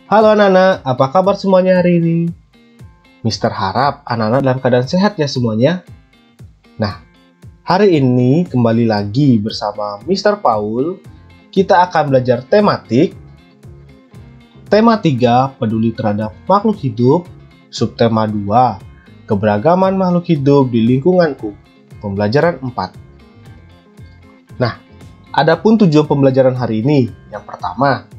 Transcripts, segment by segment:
Halo anak-anak, apa kabar semuanya hari ini? Mister harap anak-anak dalam keadaan sehat ya semuanya. Nah, hari ini kembali lagi bersama Mister Paul. Kita akan belajar tematik. Tema 3, peduli terhadap makhluk hidup. Subtema 2, keberagaman makhluk hidup di lingkunganku. Pembelajaran 4. Nah, adapun tujuan pembelajaran hari ini. Yang pertama,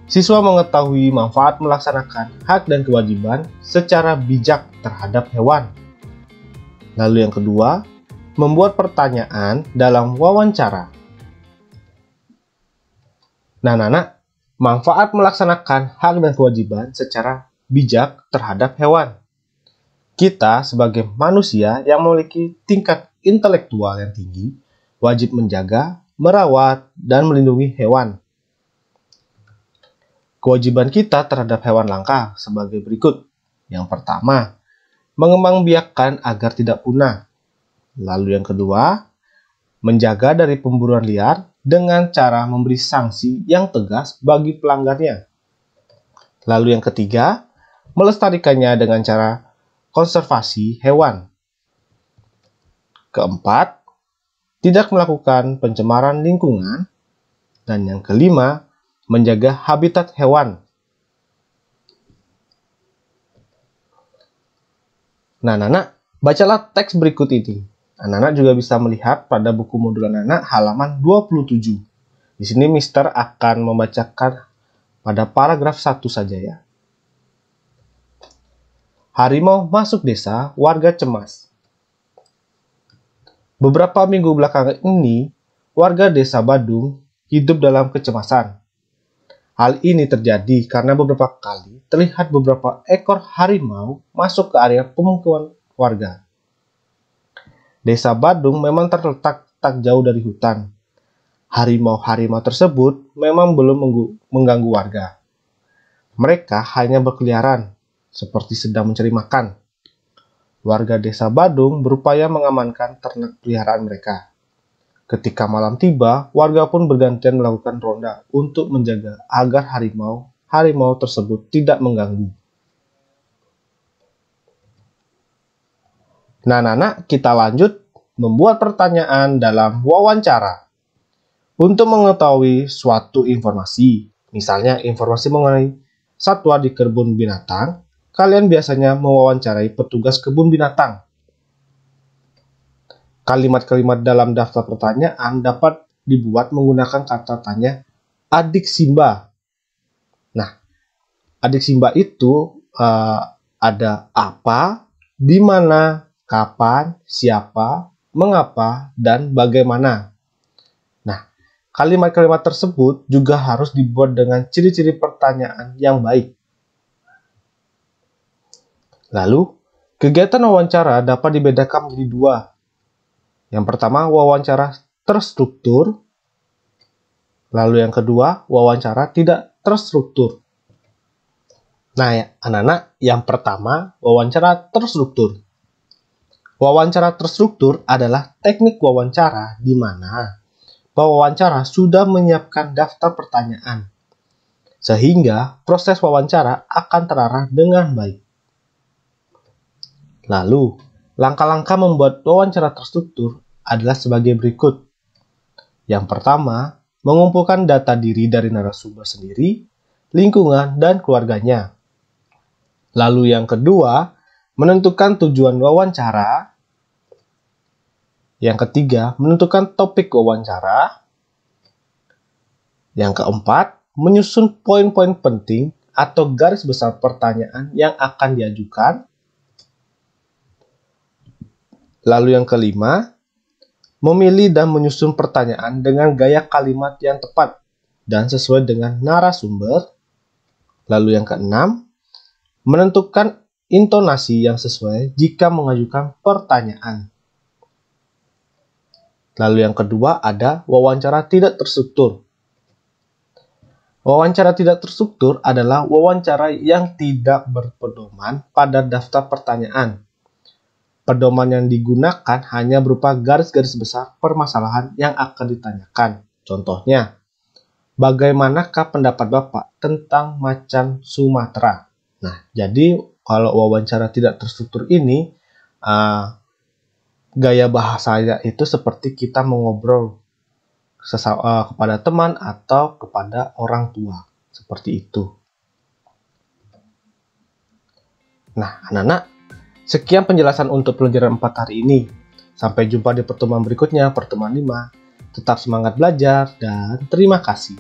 siswa mengetahui manfaat melaksanakan hak dan kewajiban secara bijak terhadap hewan. Lalu yang kedua, membuat pertanyaan dalam wawancara. Nah, anak-anak, manfaat melaksanakan hak dan kewajiban secara bijak terhadap hewan. Kita sebagai manusia yang memiliki tingkat intelektual yang tinggi, wajib menjaga, merawat, dan melindungi hewan. Kewajiban kita terhadap hewan langka sebagai berikut. Yang pertama, mengembangbiakkan agar tidak punah. Lalu yang kedua, menjaga dari pemburuan liar dengan cara memberi sanksi yang tegas bagi pelanggarnya. Lalu yang ketiga, melestarikannya dengan cara konservasi hewan. Keempat, tidak melakukan pencemaran lingkungan. Dan yang kelima, menjaga habitat hewan. Nah, anak-anak, bacalah teks berikut ini. Anak-anak juga bisa melihat pada buku modul anak-anak halaman 27. Di sini Mister akan membacakan pada paragraf 1 saja ya. Harimau masuk desa, warga cemas. Beberapa minggu belakangan ini, warga desa Badung hidup dalam kecemasan. Hal ini terjadi karena beberapa kali terlihat beberapa ekor harimau masuk ke area pemukiman warga. Desa Badung memang terletak tak jauh dari hutan. Harimau-harimau tersebut memang belum mengganggu warga. Mereka hanya berkeliaran, seperti sedang mencari makan. Warga desa Badung berupaya mengamankan ternak peliharaan mereka. Ketika malam tiba, warga pun bergantian melakukan ronda untuk menjaga agar harimau tersebut tidak mengganggu. Nah, anak-anak, kita lanjut membuat pertanyaan dalam wawancara. Untuk mengetahui suatu informasi, misalnya informasi mengenai satwa di kebun binatang, kalian biasanya mewawancarai petugas kebun binatang. Kalimat-kalimat dalam daftar pertanyaan dapat dibuat menggunakan kata tanya adik Simba. Nah, adik Simba itu ada apa, di mana, kapan, siapa, mengapa, dan bagaimana. Nah, kalimat-kalimat tersebut juga harus dibuat dengan ciri-ciri pertanyaan yang baik. Lalu, kegiatan wawancara dapat dibedakan menjadi dua. Yang pertama, wawancara terstruktur. Lalu yang kedua, wawancara tidak terstruktur. Nah, ya, anak-anak, yang pertama, wawancara terstruktur. Wawancara terstruktur adalah teknik wawancara di mana pewawancara sudah menyiapkan daftar pertanyaan, sehingga proses wawancara akan terarah dengan baik. Lalu, langkah-langkah membuat wawancara terstruktur adalah sebagai berikut. Yang pertama, mengumpulkan data diri dari narasumber sendiri, lingkungan, dan keluarganya. Lalu yang kedua, menentukan tujuan wawancara. Yang ketiga, menentukan topik wawancara. Yang keempat, menyusun poin-poin penting atau garis besar pertanyaan yang akan diajukan. Lalu yang kelima, memilih dan menyusun pertanyaan dengan gaya kalimat yang tepat dan sesuai dengan narasumber. Lalu yang keenam, menentukan intonasi yang sesuai jika mengajukan pertanyaan. Lalu yang kedua ada wawancara tidak terstruktur. Wawancara tidak terstruktur adalah wawancara yang tidak berpedoman pada daftar pertanyaan. Pedoman yang digunakan hanya berupa garis-garis besar permasalahan yang akan ditanyakan. Contohnya, bagaimanakah pendapat Bapak tentang macan Sumatera? Nah, jadi kalau wawancara tidak terstruktur ini, gaya bahasanya itu seperti kita mengobrol kepada teman atau kepada orang tua. Seperti itu. Nah, anak-anak, sekian penjelasan untuk pelajaran 4 hari ini. Sampai jumpa di pertemuan berikutnya, pertemuan 5. Tetap semangat belajar dan terima kasih.